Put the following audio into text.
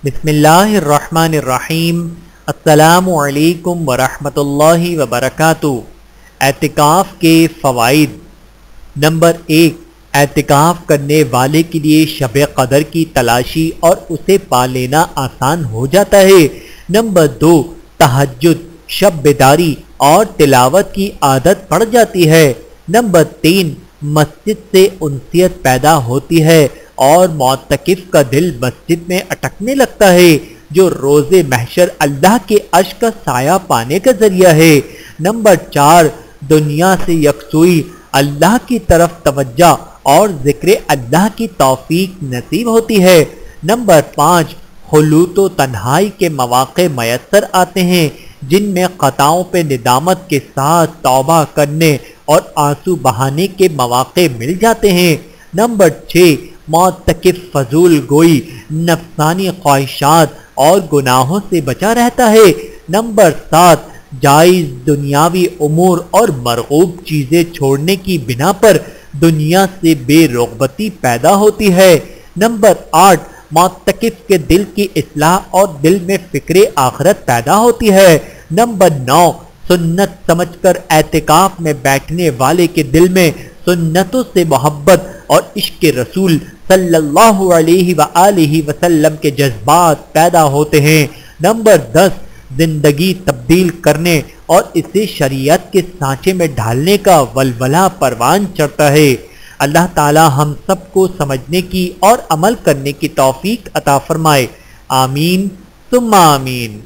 بسم اللہ الرحمن الرحیم۔ السلام علیکم ورحمۃ اللہ وبرکاتہ۔ اعتکاف کے فوائد۔ نمبر 1، اعتکاف کرنے والے کے لیے شب قدر کی تلاشی اور اسے پا لینا آسان ہو جاتا ہے۔ نمبر 2، تہجد، شب بیداری اور تلاوت کی عادت پڑ جاتی ہے۔ نمبر 3، مسجد سے انسیت پیدا ہوتی ہے اور معتکف کا دل مسجد میں اٹکنے لگتا ہے، جو روز محشر اللہ کے عرش کا سایہ پانے کا ذریعہ ہے۔ نمبر 4، دنیا سے یکسوئی، اللہ کی طرف توجہ اور ذکر اللہ کی توفیق نصیب ہوتی ہے۔ نمبر 5، خلوت و تنہائی کے مواقع میسر آتے ہیں، جن میں خطاؤں پہ ندامت کے ساتھ توبہ کرنے اور آنسو بہانے کے مواقع مل جاتے ہیں۔ نمبر 6، معتکف فضول گوئی، نفسانی خواہشات اور گناہوں سے بچا رہتا ہے۔ نمبر 7، جائز دنیاوی امور اور مرغوب چیزیں چھوڑنے کی بنا پر دنیا سے بے رغبتی پیدا ہوتی ہے۔ نمبر 8، معتکف کے دل کی اصلاح اور دل میں فکر آخرت پیدا ہوتی ہے۔ نمبر 9، سنت سمجھ کر اعتکاف میں بیٹھنے والے کے دل میں سنتوں سے محبت اور عشق رسول صلی اللہ علیہ وآلہ وسلم کے جذبات پیدا ہوتے ہیں۔ نمبر 10، زندگی تبدیل کرنے اور اسے شریعت کے سانچے میں ڈھالنے کا ولولہ پروان چڑھتا ہے۔ اللہ تعالی ہم سب کو سمجھنے کی اور عمل کرنے کی توفیق عطا فرمائے۔ آمین ثم آمین۔